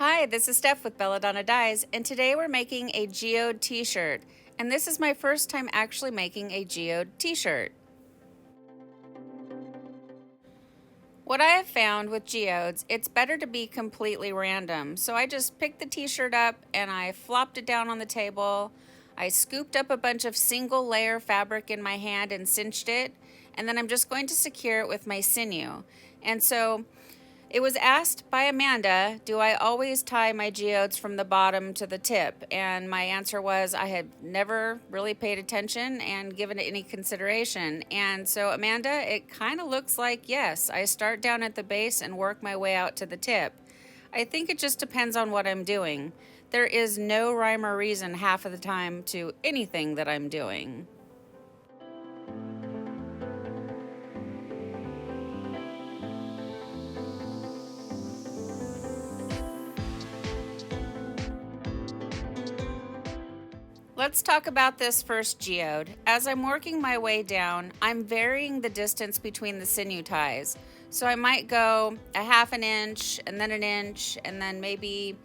Hi, this is Steph with Belladonna Dyes, and today we're making a geode t-shirt. And this is my first time actually making a geode t-shirt. What I have found with geodes, it's better to be completely random. So I just picked the t-shirt up and I flopped it down on the table. I scooped up a bunch of single layer fabric in my hand and cinched it. And then I'm just going to secure it with my sinew. And so it was asked by Amanda, do I always tie my geodes from the bottom to the tip? And my answer was I had never really paid attention and given it any consideration. And so Amanda, it kind of looks like yes, I start down at the base and work my way out to the tip. I think it just depends on what I'm doing. There is no rhyme or reason half of the time to anything that I'm doing. Let's talk about this first geode. As I'm working my way down, I'm varying the distance between the sinew ties. So I might go a half an inch and then maybe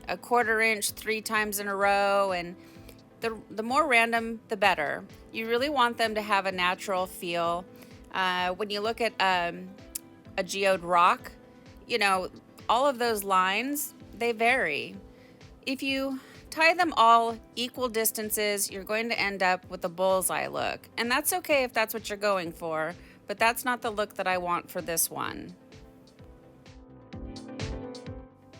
a quarter inch 3 times in a row, and the more random the better. You really want them to have a natural feel. When you look at a geode rock, you know, all of those lines, they vary. If you tie them all equal distances, you're going to end up with a bullseye look. And that's okay if that's what you're going for, but that's not the look that I want for this one.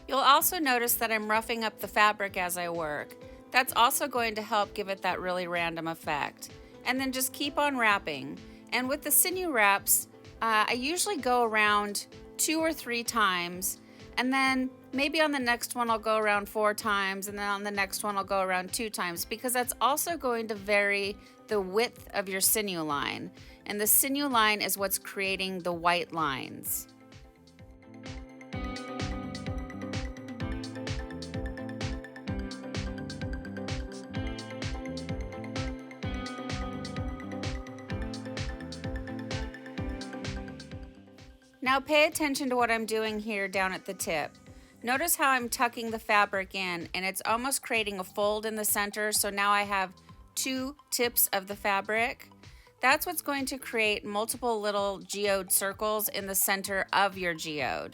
You'll also notice that I'm roughing up the fabric as I work. That's also going to help give it that really random effect. And then just keep on wrapping. And with the sinew wraps, I usually go around 2 or 3 times, and then maybe on the next one I'll go around 4 times, and then on the next one I'll go around 2 times, because that's also going to vary the width of your sinew line. And the sinew line is what's creating the white lines. Now pay attention to what I'm doing here down at the tip. Notice how I'm tucking the fabric in, and it's almost creating a fold in the center, so now I have 2 tips of the fabric. That's what's going to create multiple little geode circles in the center of your geode.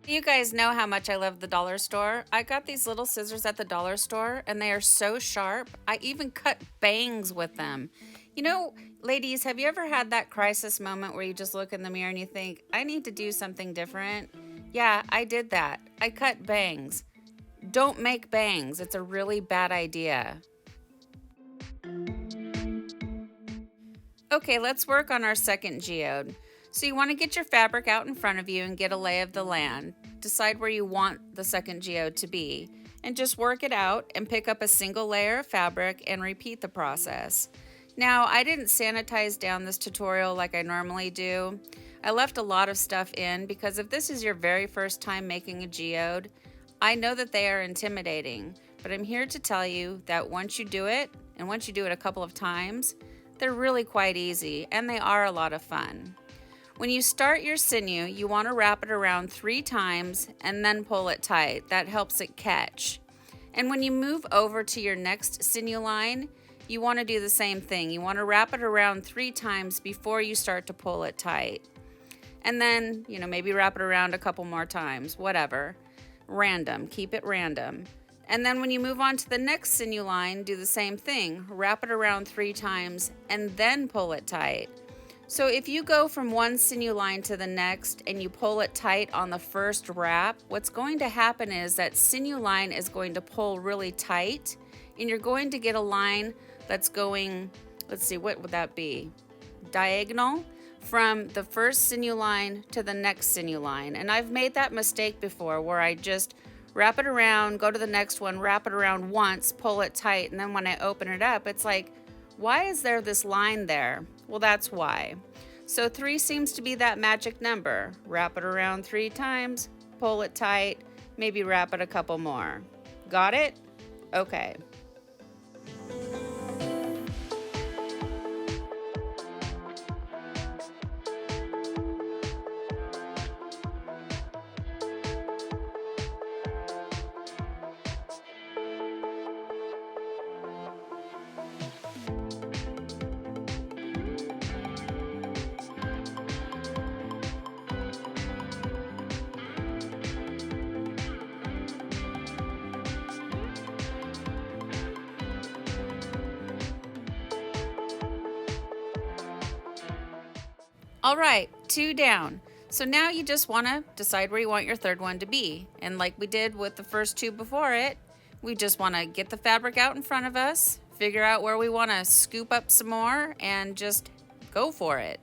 You guys know how much I love the dollar store. I got these little scissors at the dollar store and they are so sharp. I even cut bangs with them. You know, ladies, have you ever had that crisis moment where you just look in the mirror and you think, I need to do something different? Yeah, I did that. I cut bangs. Don't make bangs. It's a really bad idea. Okay, let's work on our second geode. So you want to get your fabric out in front of you and get a lay of the land. Decide where you want the second geode to be, and just work it out and pick up a single layer of fabric and repeat the process. Now, I didn't sanitize down this tutorial like I normally do. I left a lot of stuff in because if this is your very first time making a geode, I know that they are intimidating, but I'm here to tell you that once you do it, and once you do it a couple of times, they're really quite easy and they are a lot of fun. When you start your sinew, you want to wrap it around 3 times and then pull it tight. That helps it catch. And when you move over to your next sinew line, you want to do the same thing. You want to wrap it around 3 times before you start to pull it tight. And then, maybe wrap it around a couple more times, whatever. Random, keep it random. And then when you move on to the next sinew line, do the same thing. Wrap it around 3 times and then pull it tight. So if you go from one sinew line to the next and you pull it tight on the first wrap, what's going to happen is that sinew line is going to pull really tight, and you're going to get a line that's going, let's see, what would that be? Diagonal from the first sinew line to the next sinew line. And I've made that mistake before where I just wrap it around, go to the next one, wrap it around once, pull it tight, and then when I open it up, it's like, why is there this line there? Well, that's why. So 3 seems to be that magic number. Wrap it around 3 times, pull it tight, maybe wrap it a couple more. Got it? Okay. All right, 2 down. So now you just want to decide where you want your third one to be. And like we did with the first 2 before it, we just want to get the fabric out in front of us, figure out where we want to scoop up some more, and just go for it.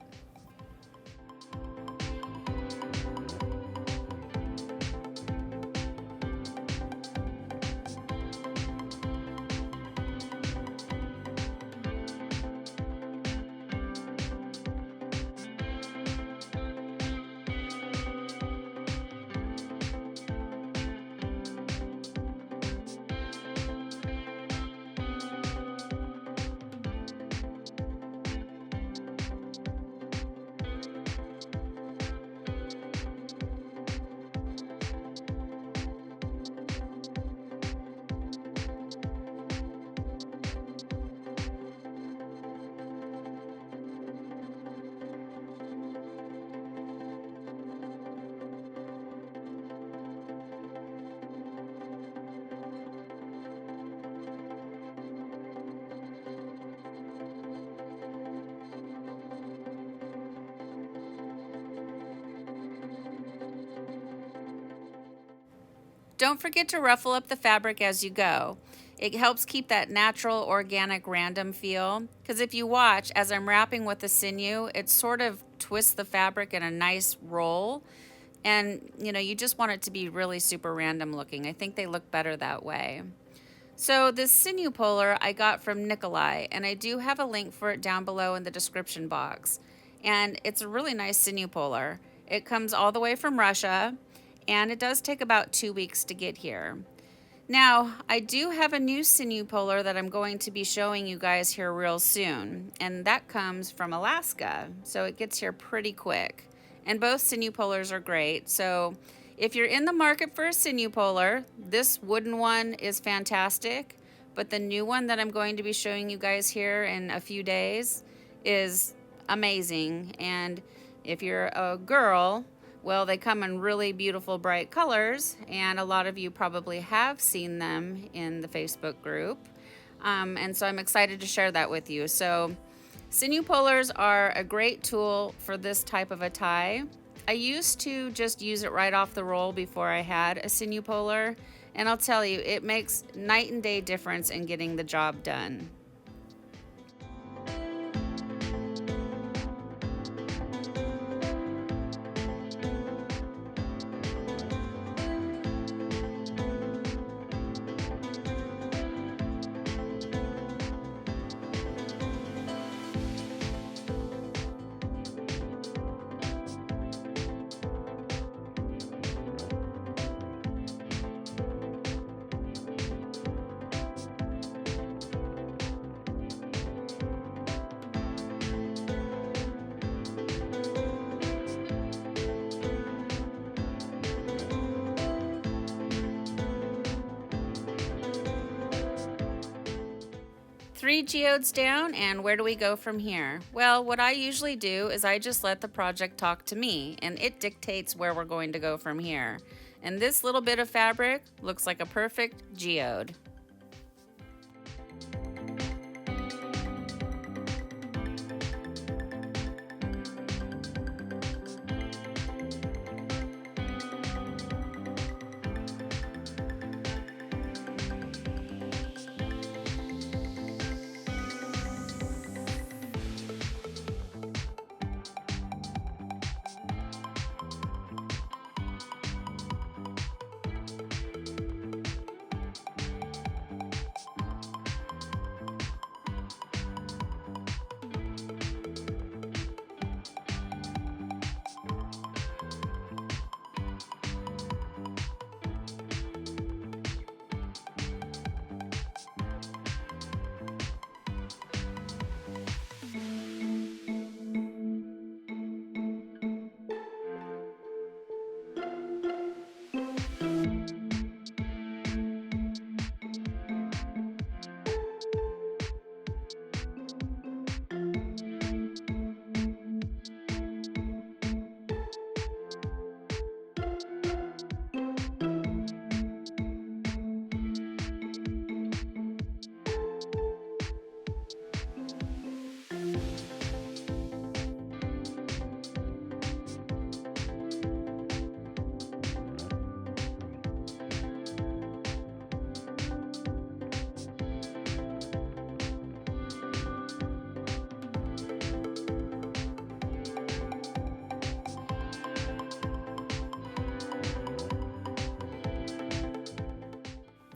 Don't forget to ruffle up the fabric as you go. It helps keep that natural, organic, random feel. Because if you watch, as I'm wrapping with the sinew, it sort of twists the fabric in a nice roll. And, you just want it to be really super random looking. I think they look better that way. So this Sinew Puller I got from Nikolay, and I do have a link for it down below in the description box. And it's a really nice Sinew Puller. It comes all the way from Russia, and it does take about 2 weeks to get here. Now, I do have a new Sinew Puller that I'm going to be showing you guys here real soon, and that comes from Alaska, so it gets here pretty quick. And both Sinew Pullers are great, so if you're in the market for a Sinew Puller, this wooden one is fantastic, but the new one that I'm going to be showing you guys here in a few days is amazing. And if you're a girl, well, they come in really beautiful bright colors, and a lot of you probably have seen them in the Facebook group. And so I'm excited to share that with you. So Sinew Pullers are a great tool for this type of a tie. I used to just use it right off the roll before I had a Sinew Puller, and I'll tell you, it makes night and day difference in getting the job done. Three geodes down, and where do we go from here? Well, what I usually do is I just let the project talk to me, and it dictates where we're going to go from here. And this little bit of fabric looks like a perfect geode.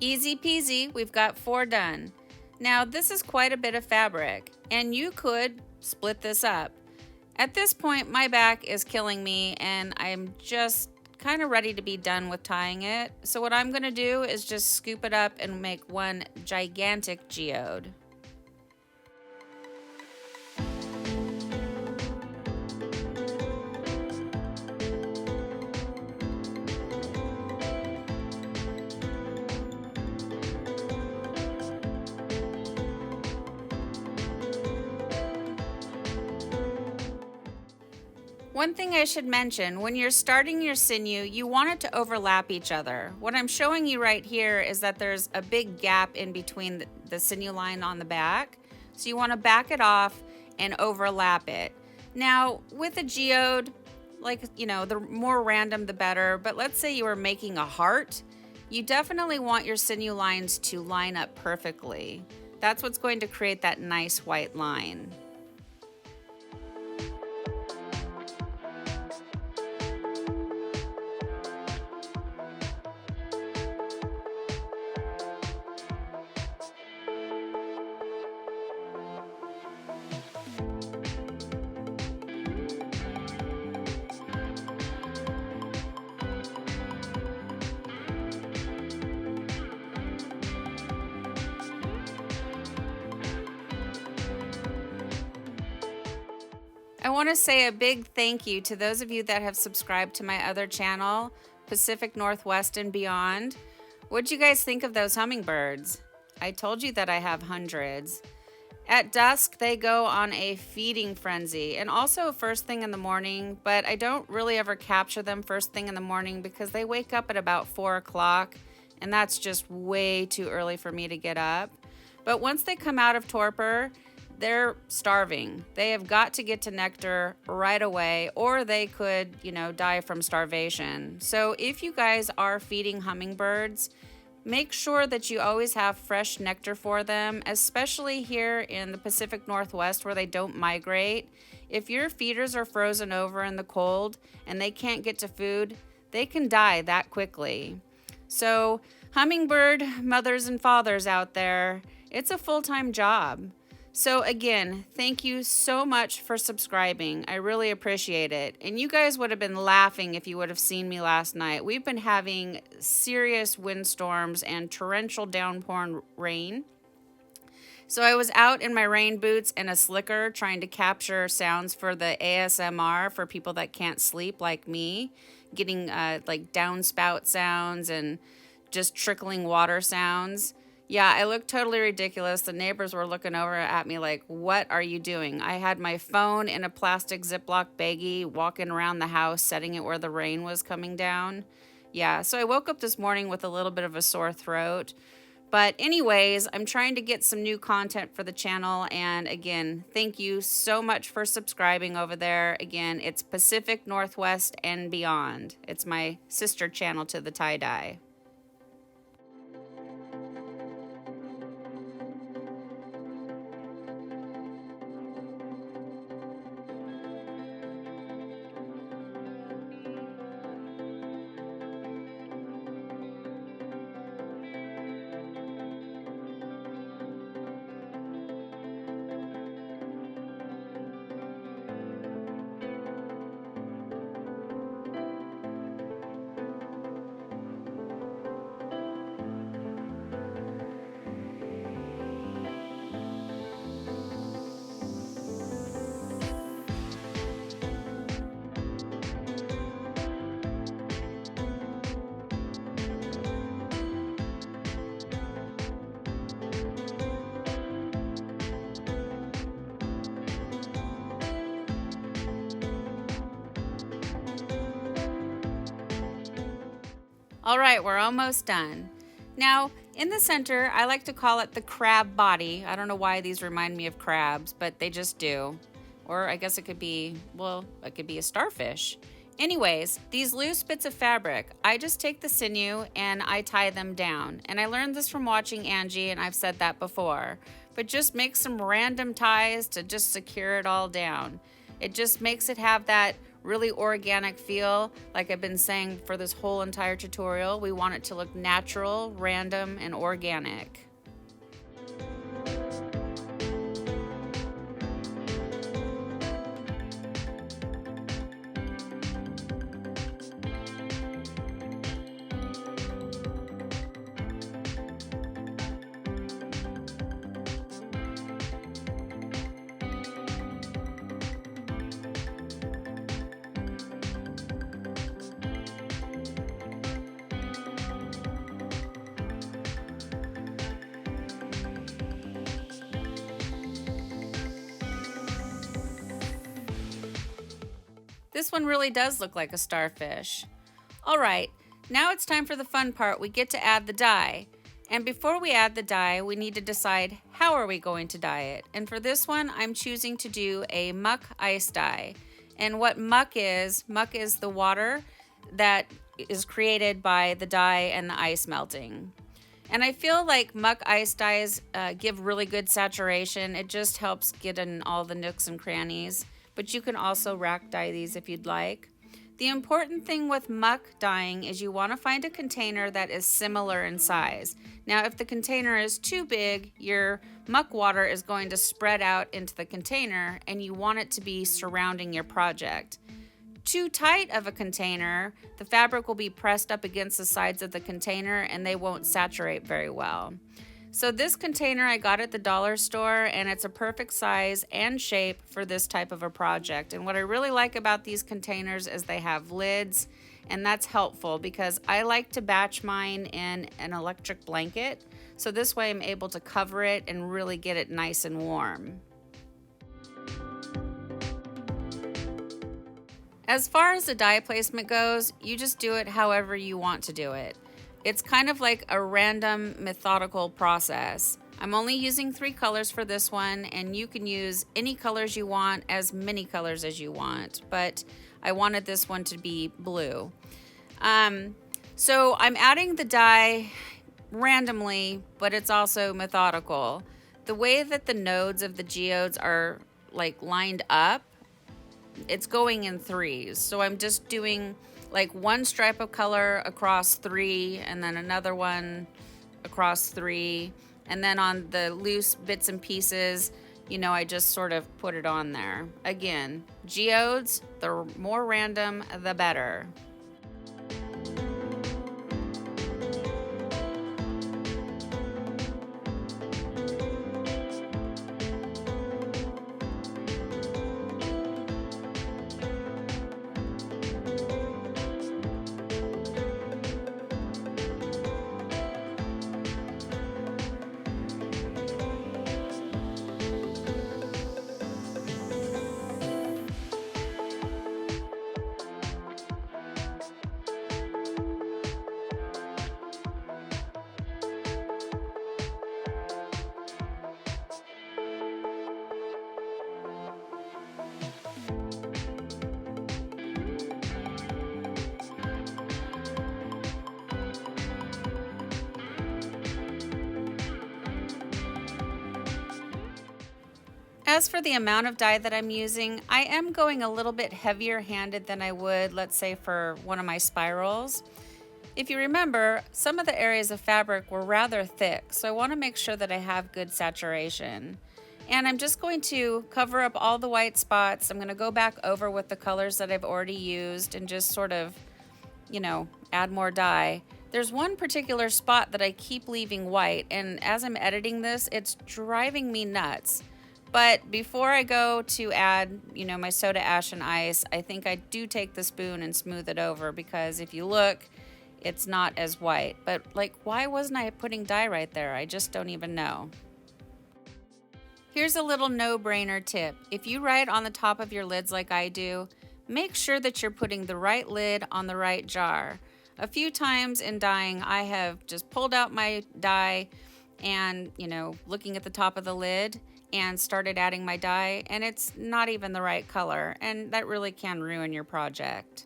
Easy peasy, we've got 4 done. Now this is quite a bit of fabric, and you could split this up. At this point, my back is killing me and I'm just kind of ready to be done with tying it. So what I'm gonna do is just scoop it up and make one gigantic geode. One thing I should mention, when you're starting your sinew, you want it to overlap each other. What I'm showing you right here is that there's a big gap in between the sinew line on the back. So you want to back it off and overlap it. Now, with a geode, the more random the better, but let's say you are making a heart, you definitely want your sinew lines to line up perfectly. That's what's going to create that nice white line. I want to say a big thank you to those of you that have subscribed to my other channel, Pacific Northwest and Beyond. What'd you guys think of those hummingbirds? I told you that I have hundreds. At dusk, they go on a feeding frenzy, and also first thing in the morning, but I don't really ever capture them first thing in the morning because they wake up at about 4 o'clock, and that's just way too early for me to get up. But once they come out of torpor, they're starving. They have got to get to nectar right away, or they could, die from starvation. So if you guys are feeding hummingbirds, make sure that you always have fresh nectar for them, especially here in the Pacific Northwest where they don't migrate. If your feeders are frozen over in the cold and they can't get to food, they can die that quickly. So hummingbird mothers and fathers out there, it's a full-time job. So again, thank you so much for subscribing. I really appreciate it. And you guys would have been laughing if you would have seen me last night. We've been having serious windstorms and torrential downpouring rain. So I was out in my rain boots and a slicker trying to capture sounds for the ASMR for people that can't sleep like me, getting downspout sounds and just trickling water sounds. Yeah, I looked totally ridiculous. The neighbors were looking over at me like, what are you doing? I had my phone in a plastic Ziploc baggie, walking around the house, setting it where the rain was coming down. Yeah, so I woke up this morning with a little bit of a sore throat. But anyways, I'm trying to get some new content for the channel. And again, thank you so much for subscribing over there. Again, it's Pacific Northwest and Beyond. It's my sister channel to the tie-dye. All right, we're almost done. Now, in the center, I like to call it the crab body. I don't know why these remind me of crabs, but they just do. Or I guess it could be a starfish. Anyways, these loose bits of fabric, I just take the sinew and I tie them down. And I learned this from watching Angie, and I've said that before. But just make some random ties to just secure it all down. It just makes it have that really organic feel. Like I've been saying for this whole entire tutorial, we want it to look natural, random, and organic. This one really does look like a starfish. Alright, now it's time for the fun part. We get to add the dye. And before we add the dye, we need to decide how are we going to dye it. And for this one, I'm choosing to do a Muck Ice Dye. And what muck is the water that is created by the dye and the ice melting. And I feel like Muck Ice Dyes give really good saturation. It just helps get in all the nooks and crannies. But you can also rack dye these if you'd like. The important thing with muck dyeing is you want to find a container that is similar in size. Now, if the container is too big, your muck water is going to spread out into the container and you want it to be surrounding your project. Too tight of a container, the fabric will be pressed up against the sides of the container and they won't saturate very well. So this container I got at the dollar store, and it's a perfect size and shape for this type of a project. And what I really like about these containers is they have lids, and that's helpful because I like to batch mine in an electric blanket. So this way I'm able to cover it and really get it nice and warm. As far as the dye placement goes, you just do it however you want to do it. It's kind of like a random methodical process. I'm only using 3 colors for this one, and you can use any colors you want, as many colors as you want, but I wanted this one to be blue. So I'm adding the dye randomly, but it's also methodical. The way that the nodes of the geodes are like lined up, it's going in 3s. So I'm just doing like 1 stripe of color across 3, and then another one across 3, and then on the loose bits and pieces, you know, I just sort of put it on there. Again, geodes, the more random, the better. As for the amount of dye that I'm using, I am going a little bit heavier handed than I would, let's say, for one of my spirals. If you remember, some of the areas of fabric were rather thick, so I want to make sure that I have good saturation. And I'm just going to cover up all the white spots. I'm going to go back over with the colors that I've already used and just sort of, you know, add more dye. There's one particular spot that I keep leaving white, and as I'm editing this, it's driving me nuts. But before I go to add, you know, my soda ash and ice, I think I do take the spoon and smooth it over, because if you look, it's not as white. But like, why wasn't I putting dye right there? I just don't even know. Here's a little no-brainer tip. If you write on the top of your lids like I do, make sure that you're putting the right lid on the right jar. A few times in dyeing, I have just pulled out my dye and, you know, looking at the top of the lid and started adding my dye, and it's not even the right color, and that really can ruin your project.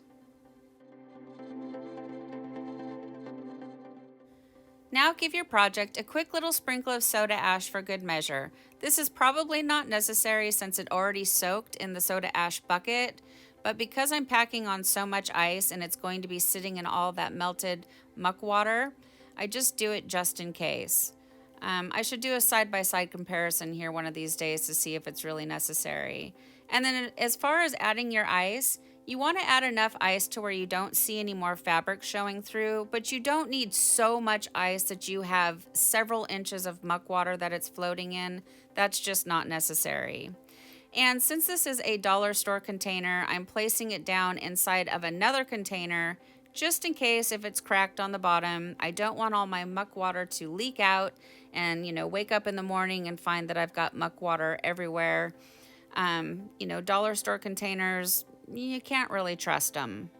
Now give your project a quick little sprinkle of soda ash for good measure. This is probably not necessary since it already soaked in the soda ash bucket, but because I'm packing on so much ice and it's going to be sitting in all that melted muck water, I just do it just in case. I should do a side-by-side comparison here one of these days to see if it's really necessary. And then as far as adding your ice, you want to add enough ice to where you don't see any more fabric showing through, but you don't need so much ice that you have several inches of muck water that it's floating in. That's just not necessary. And since this is a dollar store container, I'm placing it down inside of another container just in case if it's cracked on the bottom. I don't want all my muck water to leak out and, wake up in the morning and find that I've got muck water everywhere. Dollar store containers, you can't really trust them.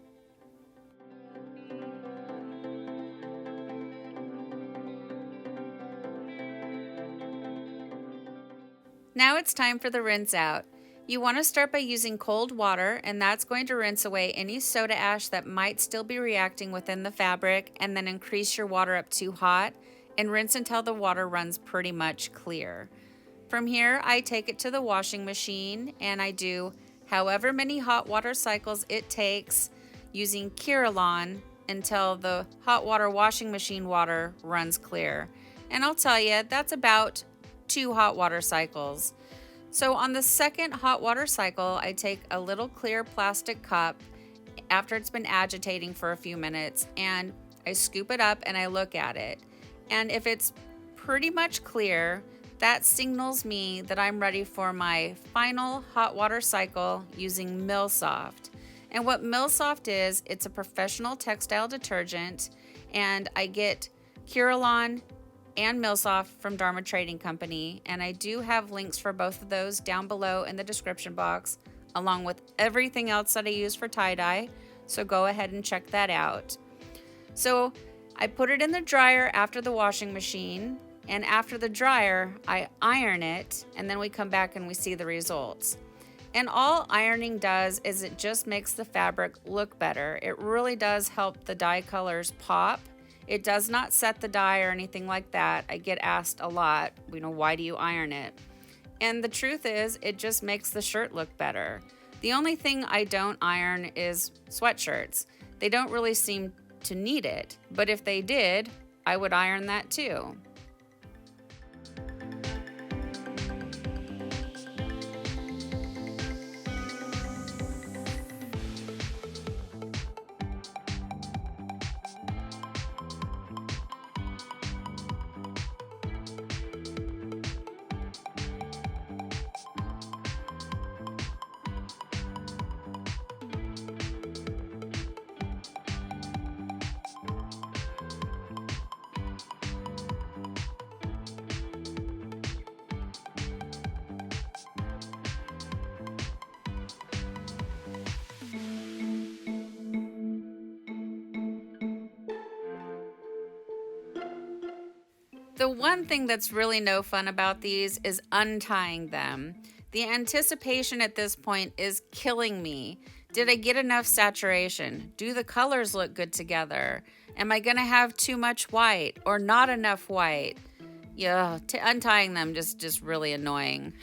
Now it's time for the rinse out. You want to start by using cold water, and that's going to rinse away any soda ash that might still be reacting within the fabric, and then increase your water up to hot and rinse until the water runs pretty much clear. From here, I take it to the washing machine and I do however many hot water cycles it takes using Kirillon until the hot water washing machine water runs clear. And I'll tell you, that's about 2 hot water cycles. So on the second hot water cycle, I take a little clear plastic cup after it's been agitating for a few minutes, and I scoop it up and I look at it. And if it's pretty much clear, that signals me that I'm ready for my final hot water cycle using Millsoft. And what Millsoft is, it's a professional textile detergent, and I get Kirillon and Millsoft from Dharma Trading Company, and I do have links for both of those down below in the description box, along with everything else that I use for tie-dye, so go ahead and check that out. So I put it in the dryer after the washing machine, and after the dryer, I iron it, and then we come back and we see the results. And all ironing does is it just makes the fabric look better. It really does help the dye colors pop. It does not set the dye or anything like that. I get asked a lot, why do you iron it? And the truth is, it just makes the shirt look better. The only thing I don't iron is sweatshirts. They don't really seem to need it, but if they did, I would iron that too. The one thing that's really no fun about these is untying them. The anticipation at this point is killing me. Did I get enough saturation? Do the colors look good together? Am I going to have too much white or not enough white? Yeah, untying them just really annoying.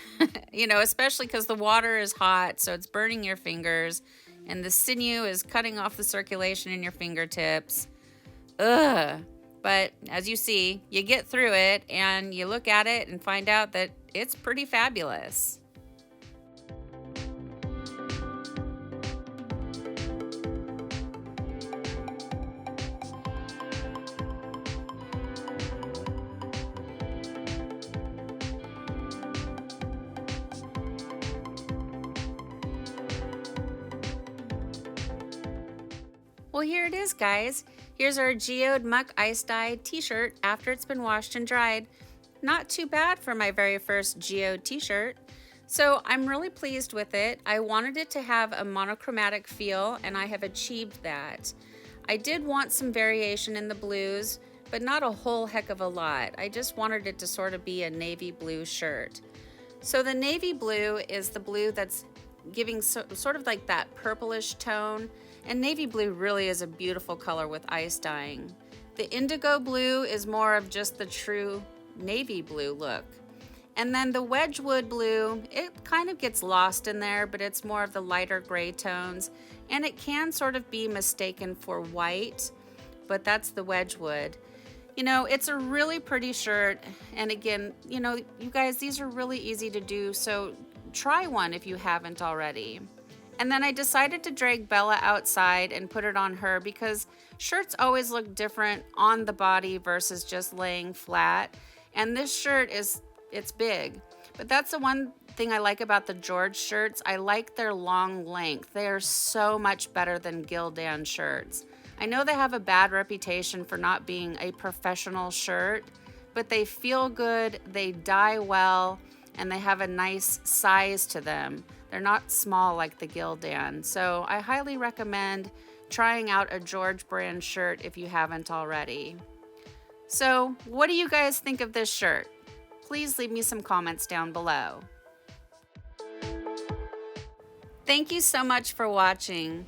Especially because the water is hot, so it's burning your fingers, and the sinew is cutting off the circulation in your fingertips. Ugh. But as you see, you get through it and you look at it and find out that it's pretty fabulous. Well, here it is, guys. Here's our Geode Muck Ice Dye t-shirt after it's been washed and dried. Not too bad for my very first Geode t-shirt. So I'm really pleased with it. I wanted it to have a monochromatic feel, and I have achieved that. I did want some variation in the blues, but not a whole heck of a lot. I just wanted it to sort of be a navy blue shirt. So the navy blue is the blue that's giving sort of like that purplish tone. And navy blue really is a beautiful color with ice dyeing. The indigo blue is more of just the true navy blue look. And then the Wedgwood blue, it kind of gets lost in there, but it's more of the lighter gray tones, and it can sort of be mistaken for white, but that's the Wedgwood. You know, it's a really pretty shirt, and again, you know, you guys, these are really easy to do, so try one if you haven't already. And then I decided to drag Bella outside and put it on her because shirts always look different on the body versus just laying flat. And this shirt it's big. But that's the one thing I like about the George shirts. I like their long length. They are so much better than Gildan shirts. I know they have a bad reputation for not being a professional shirt, but they feel good, they dye well, and they have a nice size to them. They're not small like the Gildan. So I highly recommend trying out a George brand shirt if you haven't already. So what do you guys think of this shirt? Please leave me some comments down below. Thank you so much for watching.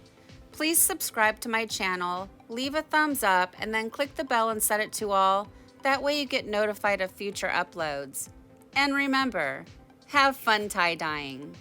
Please subscribe to my channel, leave a thumbs up, and then click the bell and set it to all. That way you get notified of future uploads. And remember, have fun tie-dyeing.